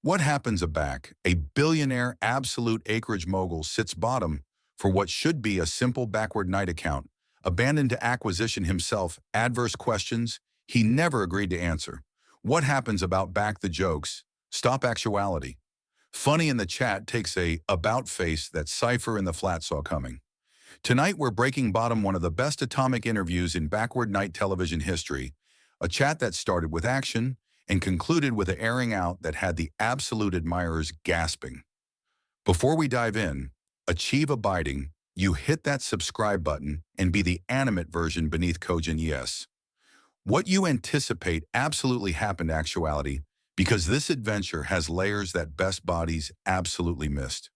What happens a billionaire absolute acreage mogul sits bottom for what should be a simple backward night account, abandoned to acquisition himself, adverse questions he never agreed to answer. What happens about back the jokes, stop actuality. Funny in the chat takes a about face that Cypher in the flat saw coming. Tonight we're breaking bottom one of the best atomic interviews in backward night television history, a chat that started with action and concluded with an airing out that had the absolute admirers gasping. Before we dive in, achieve abiding, you hit that subscribe button and be the animate version beneath Cogent yes. What you anticipate absolutely happened actuality because this adventure has layers that best bodies absolutely missed.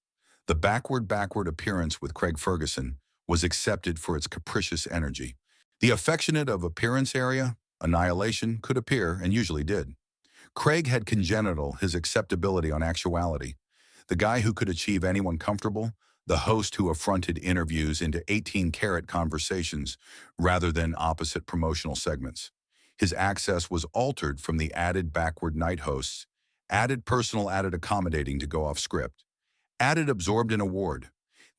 The backward appearance with Craig Ferguson was accepted for its capricious energy. The affectionate of appearance area, annihilation, could appear and usually did. Craig had congenital his acceptability on actuality. The guy who could achieve anyone comfortable, the host who affronted interviews into 18-karat conversations rather than opposite promotional segments. His access was altered from the added backward night hosts, added personal, added accommodating to go off script, added absorbed in award.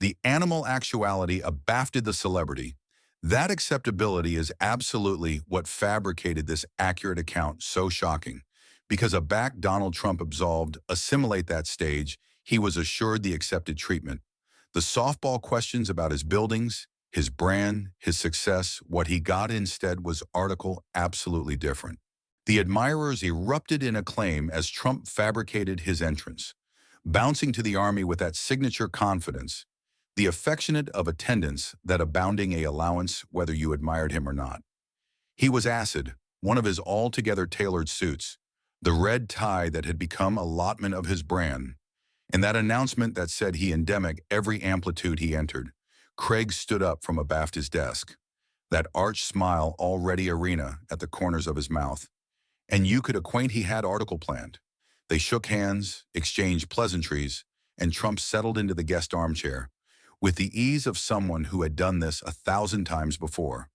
The animal actuality abafted the celebrity. That acceptability is absolutely what fabricated this accurate account so shocking. Because a back Donald Trump absolved, assimilate that stage, he was assured the accepted treatment. The softball questions about his buildings, his brand, his success, what he got instead was article absolutely different. The admirers erupted in acclaim as Trump fabricated his entrance, bouncing to the army with that signature confidence, the affectionate of attendance that abounding a allowance whether you admired him or not. He was acid, one of his altogether tailored suits, the red tie that had become allotment of his brand, and that announcement that said he endemic every amplitude he entered. Craig stood up from abaft his desk, that arch smile already arena at the corners of his mouth, and you could acquaint he had article planned. They shook hands, exchanged pleasantries, and Trump settled into the guest armchair, with the ease of someone who had done this 1,000 times before.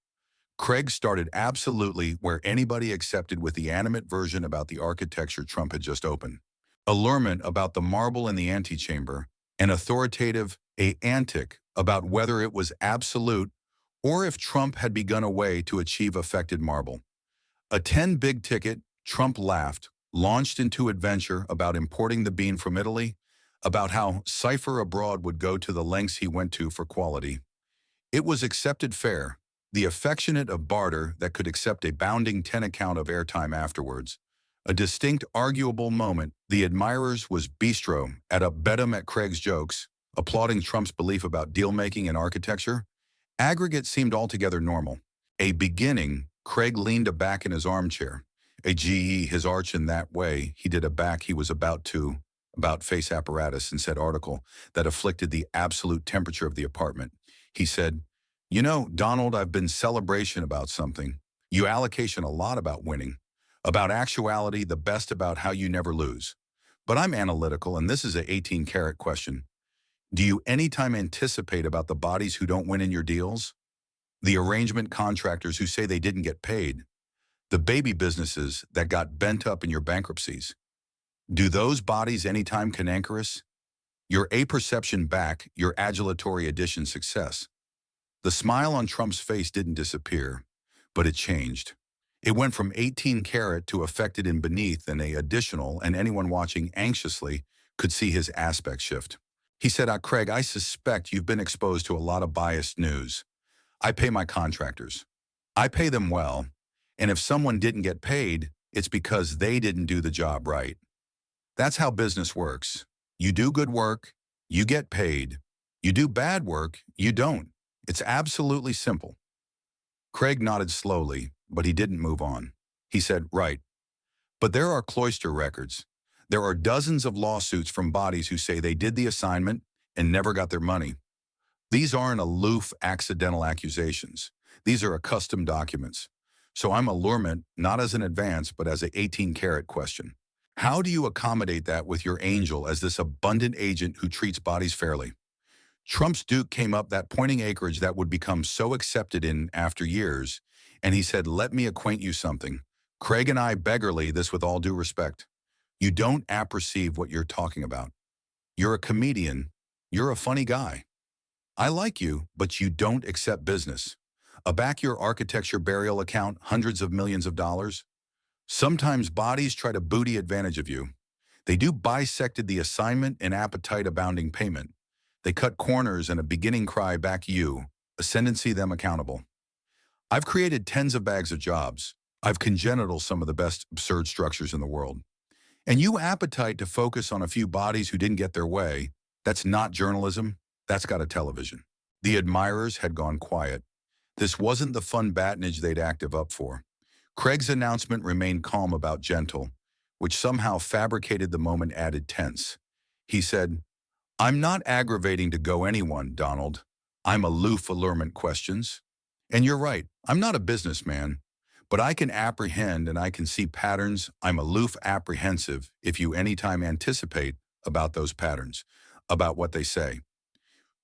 Craig started absolutely where anybody accepted with the animate version about the architecture Trump had just opened. Allurement about the marble in the antechamber, and authoritative antic about whether it was absolute or if Trump had begun a way to achieve affected marble. A 10 big ticket, Trump laughed, launched into adventure about importing the bean from Italy, about how Cypher abroad would go to the lengths he went to for quality. It was accepted fair, the affectionate of barter that could accept a bounding 10 account of airtime afterwards. A distinct arguable moment, the admirers was bistro at a bedum at Craig's jokes, applauding Trump's belief about deal-making and architecture. Aggregate seemed altogether normal. A beginning, Craig leaned aback in his armchair. A GE, his arch in that way, he did a back he was about face apparatus and said article that afflicted the absolute temperature of the apartment. He said, "You know, Donald, I've been celebration about something. You allocation a lot about winning. About actuality, the best about how you never lose. But I'm analytical, and this is a 18-karat question. Do you anytime anticipate about the bodies who don't win in your deals? The arrangement contractors who say they didn't get paid? The baby businesses that got bent up in your bankruptcies? Do those bodies anytime cantankerous? Your a-perception back, your adulatory addition success?" The smile on Trump's face didn't disappear, but it changed. It went from 18-karat to affected in beneath and a additional, and anyone watching anxiously could see his aspect shift. He said, Craig, I suspect you've been exposed to a lot of biased news. I pay my contractors. I pay them well, and if someone didn't get paid, it's because they didn't do the job right. That's how business works. You do good work, you get paid. You do bad work, you don't. It's absolutely simple. Craig nodded slowly, but he didn't move on. He said, right. But there are cloister records. There are dozens of lawsuits from bodies who say they did the assignment and never got their money. These aren't aloof, accidental accusations. These are accustomed documents. So I'm allurement, not as an advance, but as an 18-karat question. How do you accommodate that with your angel as this abundant agent who treats bodies fairly? Trump's Duke came up that pointing acreage that would become so accepted in after years, and he said, let me acquaint you something. Craig and I beggarly this with all due respect. You don't apperceive what you're talking about. You're a comedian. You're a funny guy. I like you, but you don't accept business. A backyard architecture burial account, hundreds of millions of dollars. Sometimes bodies try to booty advantage of you. They do bisected the assignment and appetite abounding payment. They cut corners and a beginning cry back you, ascendancy them accountable. I've created tens of bags of jobs. I've congenital some of the best absurd structures in the world. And you appetite to focus on a few bodies who didn't get their way, that's not journalism, that's got a television. The admirers had gone quiet. This wasn't the fun badinage they'd active up for. Craig's announcement remained calm about gentle, which somehow fabricated the moment added tense. He said, I'm not aggravating to go anyone, Donald. I'm aloof allurement questions. And you're right, I'm not a businessman, but I can apprehend and I can see patterns. I'm aloof apprehensive if you anytime anticipate about those patterns, about what they say.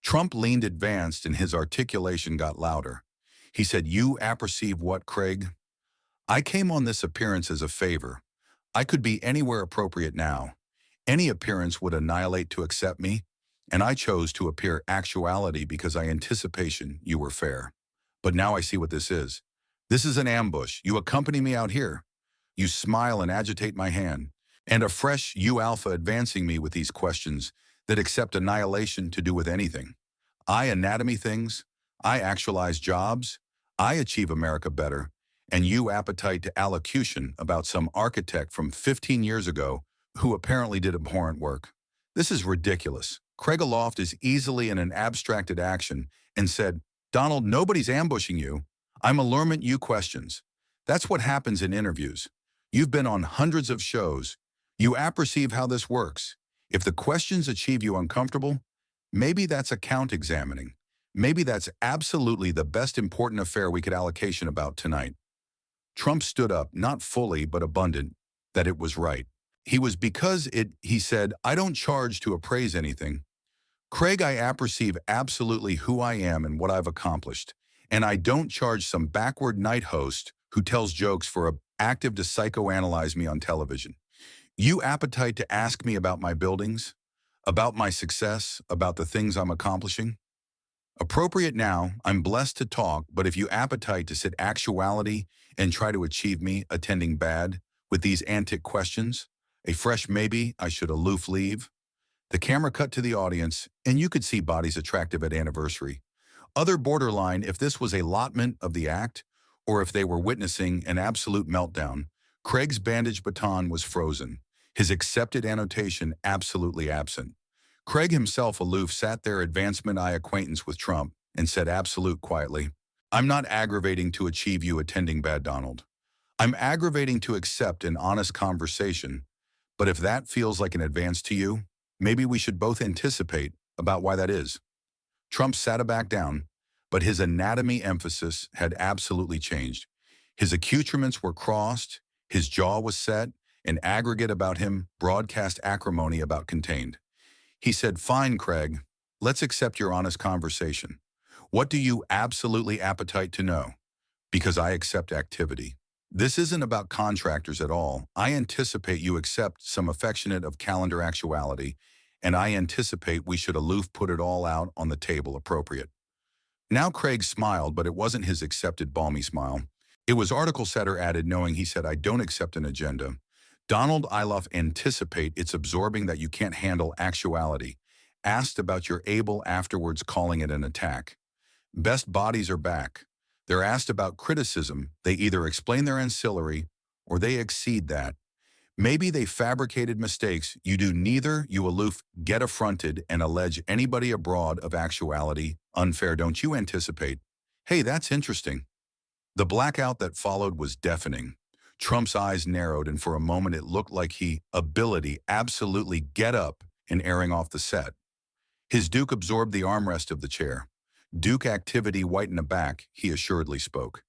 Trump leaned advanced and his articulation got louder. He said, you apperceive what, Craig? I came on this appearance as a favor. I could be anywhere appropriate now. Any appearance would annihilate to accept me, and I chose to appear actuality because I anticipation you were fair. But now I see what this is. This is an ambush. You accompany me out here. You smile and agitate my hand, and a fresh you alpha advancing me with these questions that accept annihilation to do with anything. I anatomy things, I actualize jobs, I achieve America better, and you appetite to allocution about some architect from 15 years ago who apparently did abhorrent work. This is ridiculous. Craig aloft is easily in an abstracted action and said, Donald, nobody's ambushing you. I'm allurement you questions. That's what happens in interviews. You've been on hundreds of shows. You apperceive how this works. If the questions achieve you uncomfortable, maybe that's account examining. Maybe that's absolutely the best important affair we could allocation about tonight. Trump stood up, not fully but abundant, that it was right. He said, I don't charge to appraise anything. Craig, I apperceive absolutely who I am and what I've accomplished. And I don't charge some backward night host who tells jokes for a active to psychoanalyze me on television. You appetite to ask me about my buildings, about my success, about the things I'm accomplishing? Appropriate now, I'm blessed to talk, but if you appetite to sit actuality and try to achieve me attending bad with these antic questions, a fresh maybe I should aloof leave. The camera cut to the audience, and you could see bodies attractive at anniversary. Other borderline if this was a allotment of the act, or if they were witnessing an absolute meltdown. Craig's bandaged baton was frozen, his accepted annotation absolutely absent. Craig himself aloof sat there advancement eye acquaintance with Trump and said absolute quietly, I'm not aggravating to achieve you attending bad, Donald. I'm aggravating to accept an honest conversation, but if that feels like an advance to you, maybe we should both anticipate about why that is. Trump sat back down, but his anatomy emphasis had absolutely changed. His accoutrements were crossed, his jaw was set, an aggregate about him, broadcast acrimony about contained. He said, fine, Craig, let's accept your honest conversation. What do you absolutely appetite to know? Because I accept activity. This isn't about contractors at all. I anticipate you accept some affectionate of calendar actuality, and I anticipate we should aloof put it all out on the table appropriate. Now Craig smiled, but it wasn't his accepted balmy smile. It was article setter added knowing he said, I don't accept an agenda. Donald Iloff anticipate it's absorbing that you can't handle actuality. Asked about your able afterwards calling it an attack. Best bodies are back. They're asked about criticism. They either explain their ancillary or they exceed that. Maybe they fabricated mistakes. You do neither. You aloof, get affronted, and allege anybody abroad of actuality. Unfair, don't you anticipate? Hey, that's interesting. The blackout that followed was deafening. Trump's eyes narrowed, and for a moment it looked like he ability absolutely get up and airing off the set. His Duke absorbed the armrest of the chair. Duke activity whitened aback, he assuredly spoke.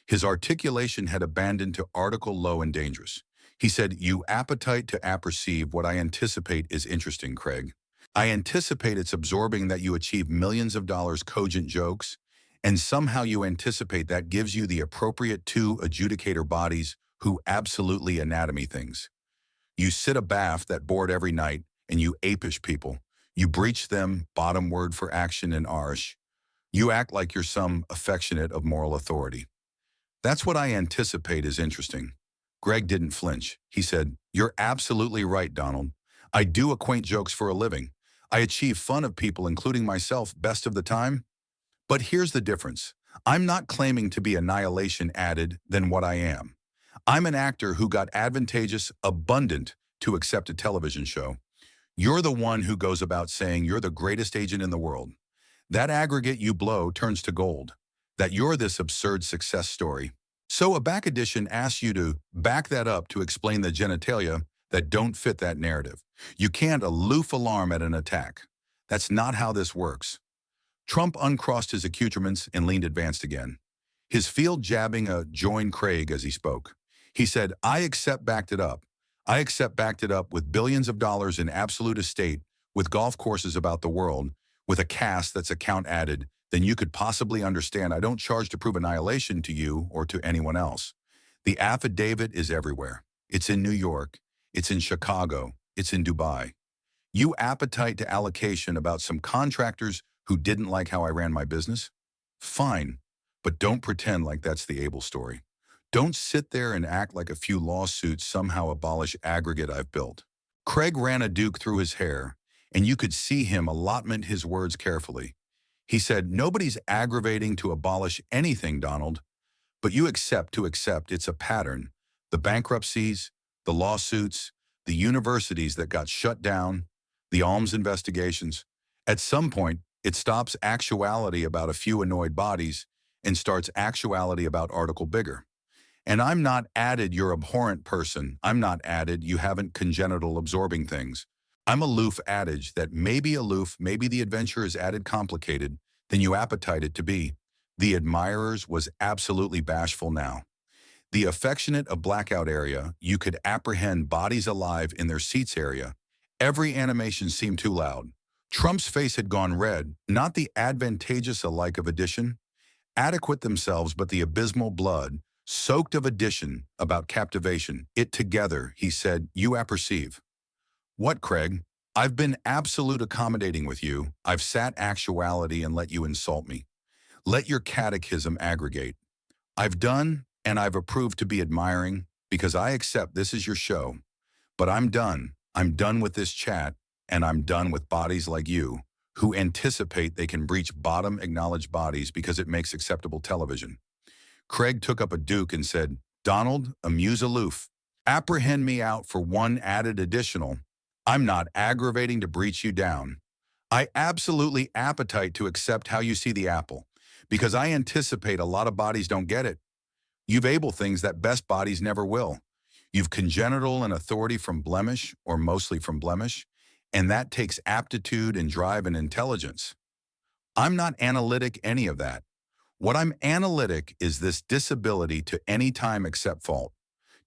His articulation had abandoned to article low and dangerous. He said, you appetite to apperceive what I anticipate is interesting, Craig. I anticipate it's absorbing that you achieve millions of dollars cogent jokes, and somehow you anticipate that gives you the appropriate two adjudicator bodies who absolutely anatomy things. You sit a bath that board every night, and you apish people. You breach them, bottom word for action in Arsh. You act like you're some affectionate of moral authority. That's what I anticipate is interesting. Greg didn't flinch. He said, "You're absolutely right, Donald. I do acquaint jokes for a living. I achieve fun of people, including myself, best of the time. But here's the difference. I'm not claiming to be annihilation added than what I am. I'm an actor who got advantageous, abundant to accept a television show. You're the one who goes about saying you're the greatest agent in the world. That aggregate you blow turns to gold. That you're this absurd success story. So a back edition asks you to back that up to explain the genitalia that don't fit that narrative. You can't aloof alarm at an attack. That's not how this works." Trump uncrossed his accoutrements and leaned advanced again, his field jabbing a join Craig as he spoke. He said, "I accept backed it up. I accept backed it up with billions of dollars in absolute estate, with golf courses about the world, with a cast that's account added, then you could possibly understand I don't charge to prove annihilation to you or to anyone else. The affidavit is everywhere. It's in New York. It's in Chicago. It's in Dubai. You appetite to allocation about some contractors who didn't like how I ran my business? Fine, but don't pretend like that's the Able story. Don't sit there and act like a few lawsuits somehow abolish aggregate I've built." Craig ran a duke through his hair, and you could see him allotment his words carefully. He said, "Nobody's aggravating to abolish anything, Donald, but you accept to accept it's a pattern. The bankruptcies, the lawsuits, the universities that got shut down, the alms investigations. At some point, it stops actuality about a few annoyed bodies and starts actuality about article bigger. And I'm not added you're abhorrent person. I'm not added you haven't congenital absorbing things. I'm aloof adage that maybe aloof, maybe the adventure is added complicated than you appetite it to be. The admirers was absolutely bashful now. The affectionate of blackout area, you could apprehend bodies alive in their seats area. Every animation seemed too loud. Trump's face had gone red, not the advantageous alike of addition, adequate themselves, but the abysmal blood, soaked of addition, about captivation. It together, he said, you apperceive. What, Craig? I've been absolute accommodating with you. I've sat actuality and let you insult me. Let your catechism aggregate. I've done, and I've approved to be admiring, because I accept this is your show. But I'm done. I'm done with this chat, and I'm done with bodies like you, who anticipate they can breach bottom acknowledged bodies because it makes acceptable television. Craig took up a duke and said, Donald, amuse aloof. Apprehend me out for one added additional. I'm not aggravating to breach you down. I absolutely appetite to accept how you see the apple, because I anticipate a lot of bodies don't get it. You've able things that best bodies never will. You've congenital and authority from blemish, or mostly from blemish, and that takes aptitude and drive and intelligence. I'm not analytic any of that. What I'm analytic is this disability to any time accept fault.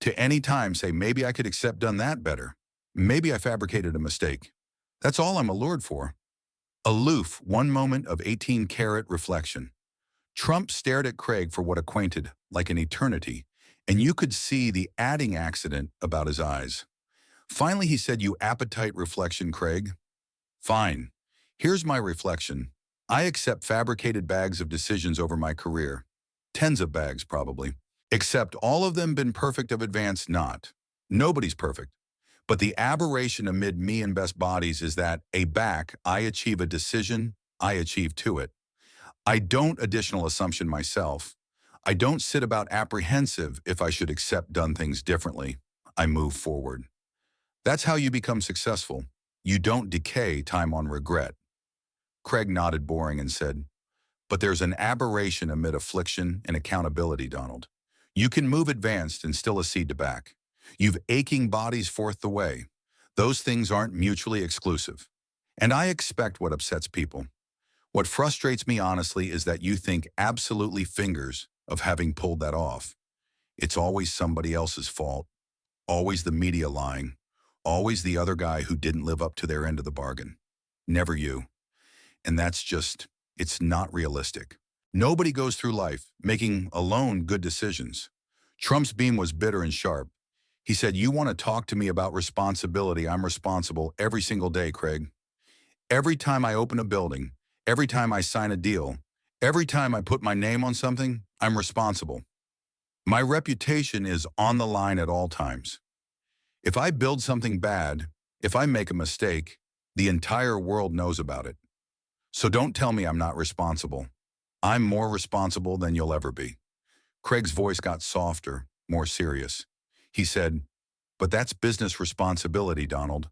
To any time say, maybe I could accept done that better. Maybe I fabricated a mistake. That's all I'm allured for. Aloof, one moment of 18-karat reflection. Trump stared at Craig for what acquainted, like an eternity, and you could see the adding accident about his eyes. Finally, he said, you appetite reflection, Craig. Fine. Here's my reflection. I accept fabricated bags of decisions over my career. Tens of bags, probably. Except all of them been perfect of advance, not. Nobody's perfect. But the aberration amid me and best bodies is that a back, I achieve a decision, I achieve to it. I don't additional assumption myself. I don't sit about apprehensive if I should accept done things differently. I move forward. That's how you become successful. You don't decay time on regret. Craig nodded boring and said, but there's an aberration amid affliction and accountability, Donald. You can move advanced and still accede to back. You've aching bodies forth the way. Those things aren't mutually exclusive. And I expect what upsets people. What frustrates me honestly is that you think absolutely fingers of having pulled that off. It's always somebody else's fault. Always the media lying. Always the other guy who didn't live up to their end of the bargain. Never you. And that's just, it's not realistic. Nobody goes through life making alone good decisions. Trump's beam was bitter and sharp. He said, you want to talk to me about responsibility? I'm responsible every single day, Craig. Every time I open a building, every time I sign a deal, every time I put my name on something, I'm responsible. My reputation is on the line at all times. If I build something bad, if I make a mistake, the entire world knows about it. So don't tell me I'm not responsible. I'm more responsible than you'll ever be. Craig's voice got softer, more serious. He said, but that's business responsibility, Donald.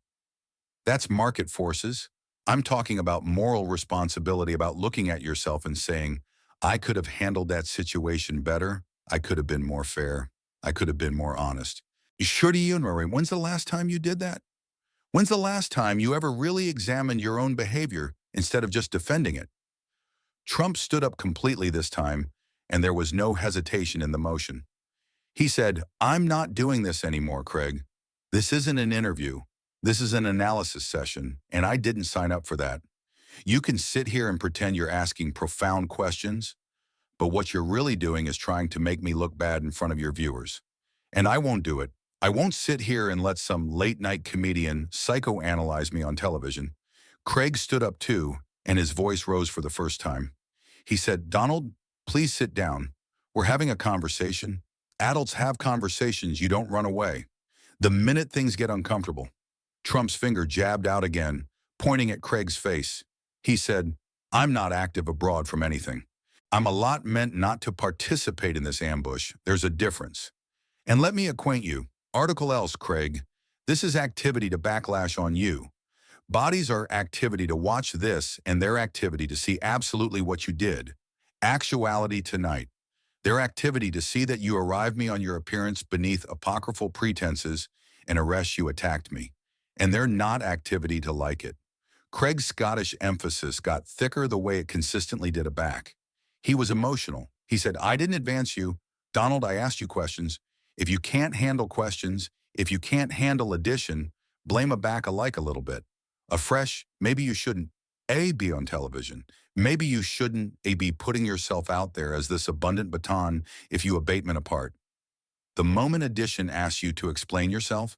That's market forces. I'm talking about moral responsibility, about looking at yourself and saying, I could have handled that situation better. I could have been more fair. I could have been more honest. You sure do you, Marie? When's the last time you did that? When's the last time you ever really examined your own behavior instead of just defending it? Trump stood up completely this time, and there was no hesitation in the motion. He said, I'm not doing this anymore, Craig. This isn't an interview. This is an analysis session, and I didn't sign up for that. You can sit here and pretend you're asking profound questions, but what you're really doing is trying to make me look bad in front of your viewers. And I won't do it. I won't sit here and let some late-night comedian psychoanalyze me on television. Craig stood up too, and his voice rose for the first time. He said, Donald, please sit down. We're having a conversation. Adults have conversations. You don't run away. The minute things get uncomfortable. Trump's finger jabbed out again, pointing at Craig's face. He said, I'm not active abroad from anything. I'm a lot meant not to participate in this ambush. There's a difference. And let me acquaint you. Article else, Craig. This is activity to backlash on you. Bodies are activity to watch this and their activity to see absolutely what you did. Actuality tonight. Their activity to see that you arrived me on your appearance beneath apocryphal pretenses and arrest you attacked me. And their not activity to like it. Craig's Scottish emphasis got thicker the way it consistently did aback. He was emotional. He said, I didn't advance you. Donald, I asked you questions. If you can't handle questions, if you can't handle addition, blame a back alike a little bit. Afresh, maybe you shouldn't be on television. Maybe you shouldn't be putting yourself out there as this abundant baton if you abatement apart. The moment addition asks you to explain yourself,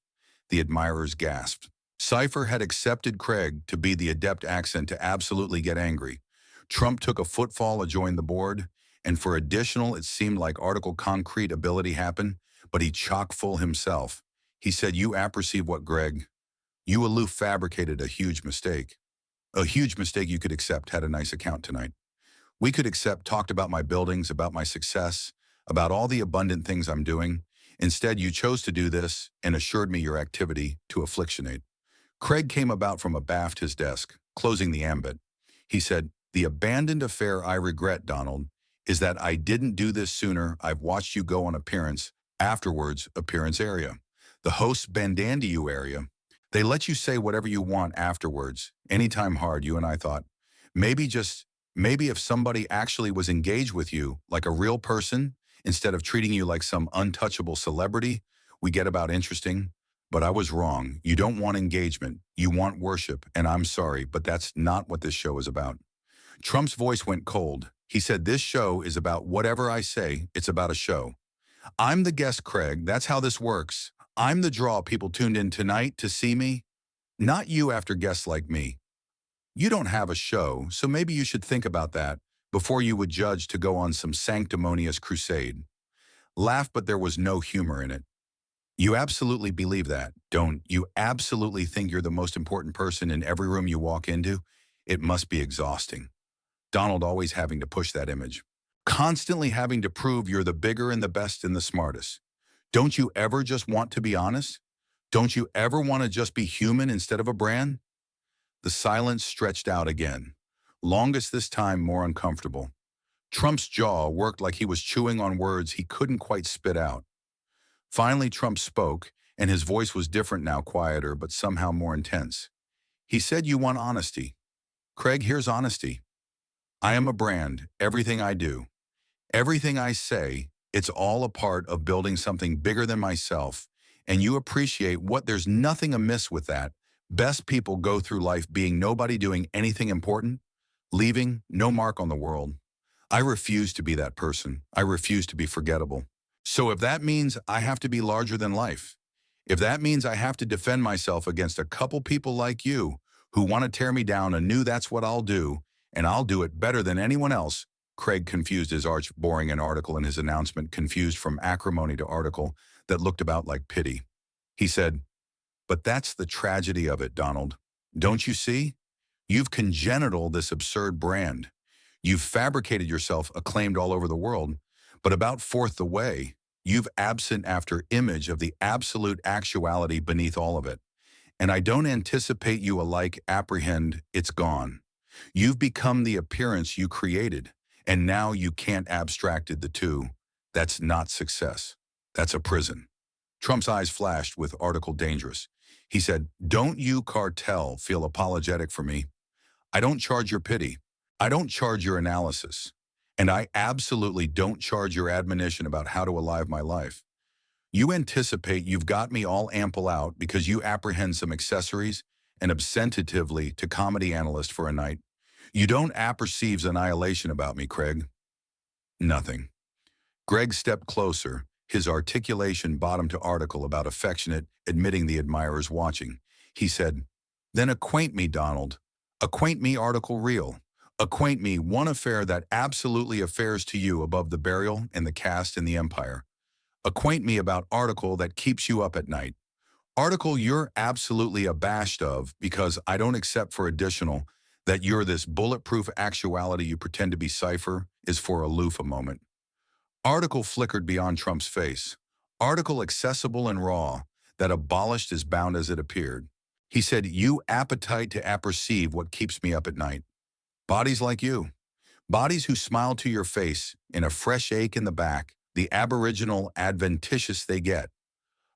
the admirers gasped. Cypher had accepted Craig to be the adept accent to absolutely get angry. Trump took a footfall adjoined the board, and for additional, it seemed like article concrete ability happened, but he chock full himself. He said, you apperceive what, Greg? You aloof fabricated a huge mistake. A huge mistake you could accept had a nice account tonight. We could accept talked about my buildings, about my success, about all the abundant things I'm doing. Instead, you chose to do this and assured me your activity to afflictionate. Craig came about from abaft his desk, closing the ambit. He said, the abandoned affair I regret, Donald, is that I didn't do this sooner. I've watched you go on appearance, afterwards, appearance area. The host's bandana you area. They let you say whatever you want afterwards. Anytime hard, you and I thought. Maybe if somebody actually was engaged with you like a real person, instead of treating you like some untouchable celebrity, we get about interesting. But I was wrong. You don't want engagement. You want worship. And I'm sorry, but that's not what this show is about. Trump's voice went cold. He said, this show is about whatever I say. It's about a show. I'm the guest, Craig. That's how this works. I'm the draw people tuned in tonight to see me. Not you after guests like me. You don't have a show, so maybe you should think about that before you would judge to go on some sanctimonious crusade. Laugh, but there was no humor in it. You absolutely believe that, don't you? Absolutely think you're the most important person in every room you walk into? It must be exhausting. Donald always having to push that image. Constantly having to prove you're the bigger and the best and the smartest. Don't you ever just want to be honest? Don't you ever want to just be human instead of a brand? The silence stretched out again. Longest this time, more uncomfortable. Trump's jaw worked like he was chewing on words he couldn't quite spit out. Finally, Trump spoke, and his voice was different now, quieter, but somehow more intense. He said, you want honesty. Craig, here's honesty. I am a brand. Everything I do, everything I say, it's all a part of building something bigger than myself, and you appreciate what there's nothing amiss with that. Best people go through life being nobody, doing anything important, leaving no mark on the world. I refuse to be that person. I refuse to be forgettable. So if that means I have to be larger than life, If that means I have to defend myself against a couple people like you who want to tear me down anew, that's what I'll do, and I'll do it better than anyone else. Craig confused his arch, boring an article in his announcement, confused from acrimony to article that looked about like pity. He said, "But that's the tragedy of it, Donald. Don't you see? You've congenital this absurd brand. You've fabricated yourself acclaimed all over the world, but about fourth the way, you've absent after image of the absolute actuality beneath all of it. And I don't anticipate you alike apprehend it's gone. You've become the appearance you created, and now you can't abstracted the two. That's not success. That's a prison." Trump's eyes flashed with article dangerous. He said, "Don't you, cartel, feel apologetic for me? I don't charge your pity. I don't charge your analysis. And I absolutely don't charge your admonition about how to alive my life. You anticipate you've got me all ample out because you apprehend some accessories and absentatively to comedy analyst for a night. You don't apperceives annihilation about me, Craig." Nothing. Greg stepped closer, his articulation bottom to article about affectionate, admitting the admirers watching. He said, "Then acquaint me, Donald. Acquaint me article real. Acquaint me one affair that absolutely affairs to you above the burial and the cast and the empire. Acquaint me about article that keeps you up at night. Article you're absolutely abashed of because I don't accept for additional that you're this bulletproof actuality you pretend to be cipher is for aloof a moment." Article flickered beyond Trump's face. Article accessible and raw, that abolished as bound as it appeared. He said, "You appetite to apperceive what keeps me up at night. Bodies like you. Bodies who smile to your face in a fresh ache in the back, the aboriginal adventitious they get.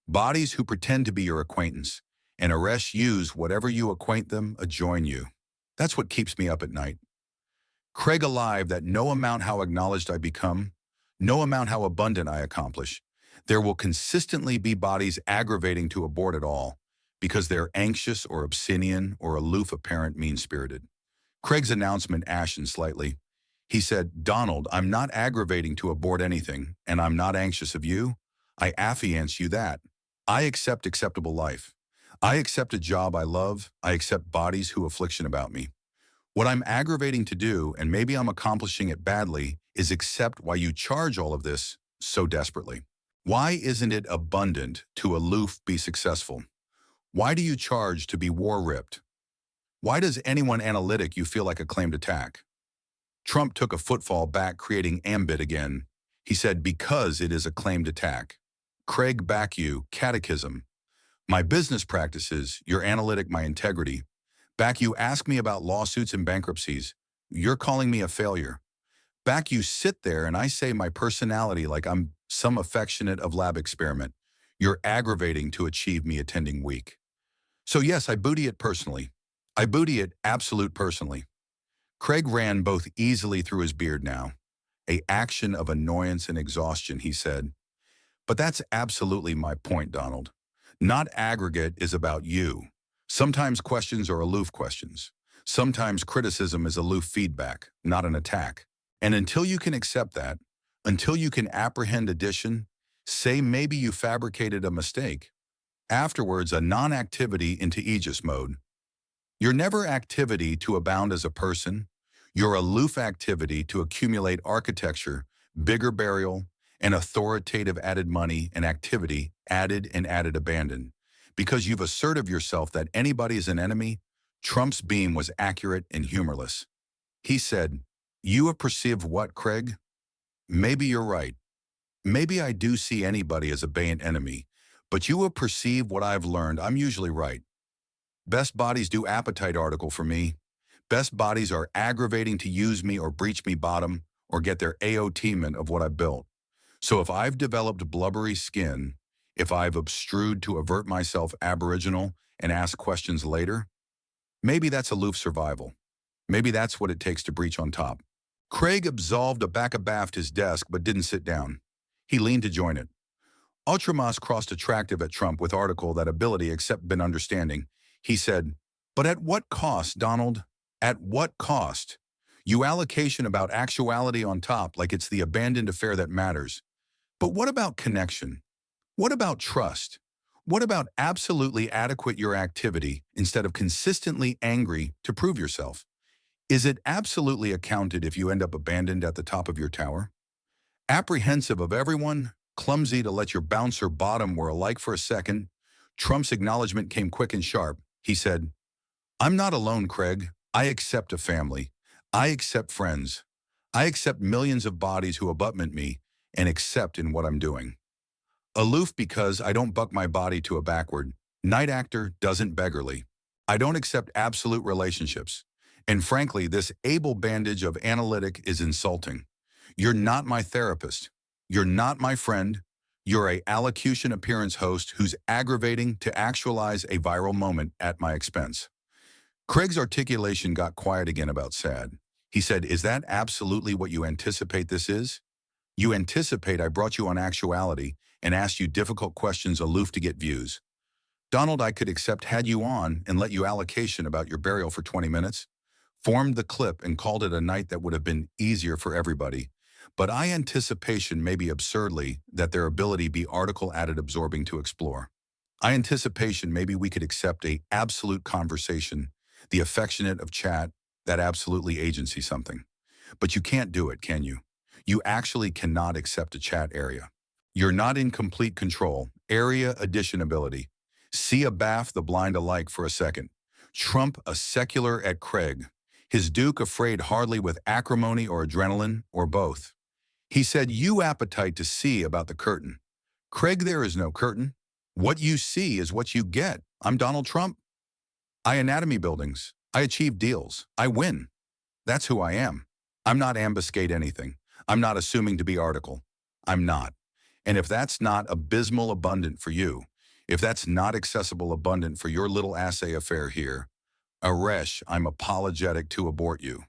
Bodies who pretend to be your acquaintance, and arrest use whatever you acquaint them adjoin you. That's what keeps me up at night. Craig alive that no amount how acknowledged I become, no amount how abundant I accomplish, there will consistently be bodies aggravating to abort it all, because they're anxious or obscenian or aloof apparent mean-spirited." Craig's announcement ashened slightly. He said, "Donald, I'm not aggravating to abort anything, and I'm not anxious of you. I affiance you that. I accept acceptable life. I accept a job I love. I accept bodies who affliction about me. What I'm aggravating to do, and maybe I'm accomplishing it badly, is accept why you charge all of this so desperately. Why isn't it abundant to aloof be successful? Why do you charge to be war-ripped? Why does anyone analytic you feel like a claimed attack?" Trump took a footfall back, creating ambit again. He said, "Because it is a claimed attack. Craig, back you, catechism. My business practices, your analytic, my integrity. Back you, ask me about lawsuits and bankruptcies. You're calling me a failure. Back you, sit there and I say my personality like I'm some affectionate of lab experiment. You're aggravating to achieve me attending weak. So yes, I booty it personally. I booty it absolute personally." Craig ran both easily through his beard now. "A action of annoyance and exhaustion," he said. "But that's absolutely my point, Donald. Not aggregate is about you. Sometimes questions are aloof questions. Sometimes criticism is aloof feedback, not an attack. And until you can accept that, until you can apprehend addition, say maybe you fabricated a mistake. Afterwards, a non-activity into aegis mode. You're never activity to abound as a person. You're aloof activity to accumulate architecture, bigger burial, and authoritative added money and activity, added and added abandoned. Because you've asserted yourself that anybody is an enemy, Trump's beam was accurate and humorless. He said, "You have perceived what, Craig? Maybe you're right. Maybe I do see anybody as a bait enemy, but you have perceived what I've learned. I'm usually right. Best bodies do appetite article for me. Best bodies are aggravating to use me or breach me bottom or get their AOTment of what I built. So if I've developed blubbery skin, if I've obstrued to avert myself aboriginal and ask questions later, maybe that's aloof survival. Maybe that's what it takes to breach on top." Craig absolved abaft his desk but didn't sit down. He leaned to join it. Ultramas crossed attractive at Trump with article that ability except been understanding. He said, "But at what cost, Donald? At what cost? You allocation about actuality on top like it's the abandoned affair that matters. But what about connection? What about trust? What about absolutely adequate your activity instead of consistently angry to prove yourself? Is it absolutely accounted if you end up abandoned at the top of your tower? Apprehensive of everyone, clumsy to let your bouncer bottom were alike for a second, Trump's acknowledgement came quick and sharp. He said, "I'm not alone, Craig. I accept a family. I accept friends. I accept millions of bodies who abutment me and accept in what I'm doing. Aloof because I don't buck my body to a backward. Night actor doesn't beggarly. I don't accept absolute relationships. And frankly, this able bandage of analytic is insulting. You're not my therapist. You're not my friend. You're a allocution appearance host who's aggravating to actualize a viral moment at my expense." Craig's articulation got quiet again about sad. He said, "Is that absolutely what you anticipate this is? You anticipate I brought you on actuality and asked you difficult questions aloof to get views. Donald, I could accept had you on and let you allocation about your burial for 20 minutes, formed the clip and called it a night that would have been easier for everybody. But I anticipation maybe absurdly that their ability be article added absorbing to explore. I anticipation maybe we could accept a absolute conversation, the affectionate of chat, that absolutely agency something. But you can't do it, can you? You actually cannot accept a chat area. You're not in complete control. Area additionability. See a bath the blind alike for a second. Trump a secular at Craig. His Duke afraid hardly with acrimony or adrenaline or both. He said, "You appetite to see about the curtain. Craig, there is no curtain. What you see is what you get. I'm Donald Trump. I anatomy buildings. I achieve deals. I win. That's who I am. I'm not ambuscade anything. I'm not assuming to be article. I'm not. And if that's not abysmal abundant for you, if that's not accessible abundant for your little assay affair here, Aresh, I'm apologetic to abort you.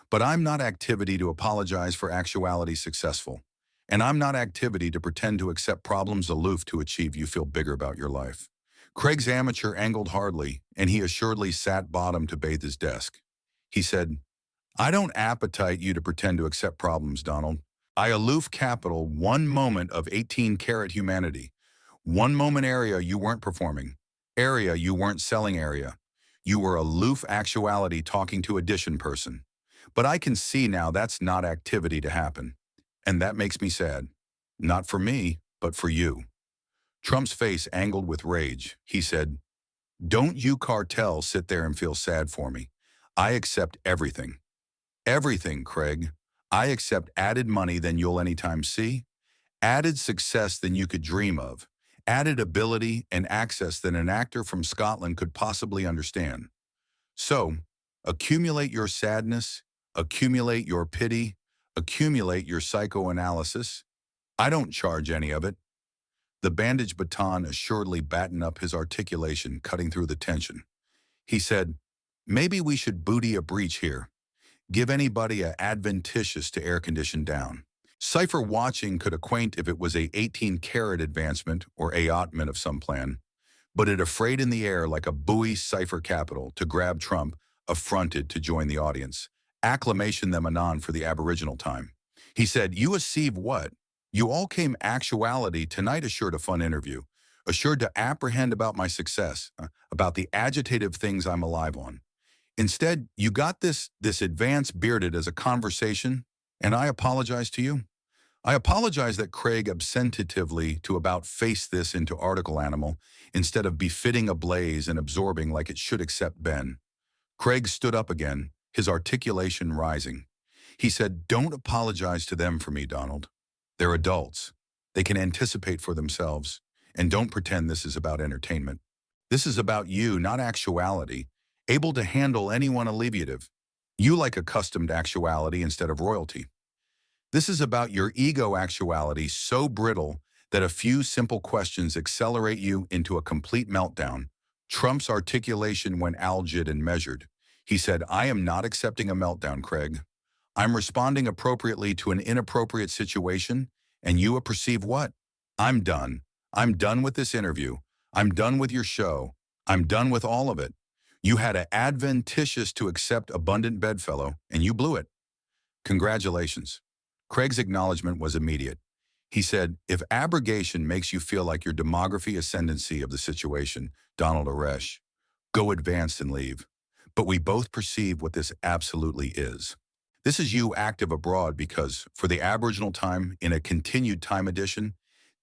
But I'm not activity to apologize for actuality successful. And I'm not activity to pretend to accept problems aloof to achieve you feel bigger about your life." Craig's amateur angled hardly, and he assuredly sat bottom to bathe his desk. He said, "I don't appetite you to pretend to accept problems, Donald. I aloof capital 1 moment of 18-carat humanity. 1 moment area you weren't performing. Area you weren't selling area. You were aloof actuality talking to addition person. But I can see now that's not activity to happen. And that makes me sad. Not for me, but for you." Trump's face angled with rage. He said, "Don't you cartel sit there and feel sad for me. I accept everything. Everything, Craig. I accept added money than you'll anytime see, added success than you could dream of, added ability and access than an actor from Scotland could possibly understand. So, accumulate your sadness, accumulate your pity, accumulate your psychoanalysis. I don't charge any of it." The bandage baton assuredly battened up his articulation, cutting through the tension. He said, "Maybe we should booty a breach here. Give anybody a adventitious to air condition down. Cipher watching could acquaint if it was a 18-carat advancement or allotment of some plan, but it afraid in the air like a buoy cipher capital to grab Trump, affronted to join the audience. Acclamation them anon for the aboriginal time." He said, "You receive what? You all came actuality tonight assured a fun interview, assured to apprehend about my success, about the agitative things I'm alive on. Instead, you got this advance bearded as a conversation, and I apologize to you. I apologize that Craig absentatively to about face this into article animal instead of befitting ablaze and absorbing like it should accept Ben." Craig stood up again, his articulation rising. He said, "Don't apologize to them for me, Donald. They're adults. They can anticipate for themselves. And don't pretend this is about entertainment. This is about you, not actuality, able to handle anyone alleviative. You like accustomed actuality instead of royalty. This is about your ego actuality so brittle that a few simple questions accelerate you into a complete meltdown." Trump's articulation went algid and measured. He said, "I am not accepting a meltdown, Craig. I'm responding appropriately to an inappropriate situation, and you perceive what? I'm done. I'm done with this interview. I'm done with your show. I'm done with all of it. You had an adventitious to accept abundant bedfellow, and you blew it. Congratulations." Craig's acknowledgement was immediate. He said, if abrogation makes you feel like your demography ascendancy of the situation, Donald Aresh, go advanced and leave. But we both perceive what this absolutely is. This is you active abroad because, for the Aboriginal time in a continued time edition,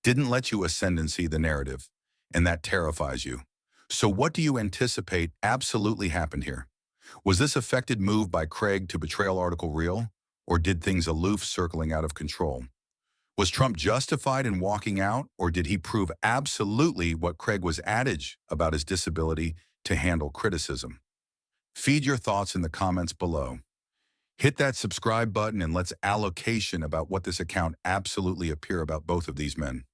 didn't let you ascendancy the narrative, and that terrifies you. So what do you anticipate absolutely happened here? Was this affected move by Craig to betrayal article real, or did things aloof circling out of control? Was Trump justified in walking out, or did he prove absolutely what Craig was adage about his disability to handle criticism? Feed your thoughts in the comments below. Hit that subscribe button and let's allocation about what this account absolutely appear about both of these men.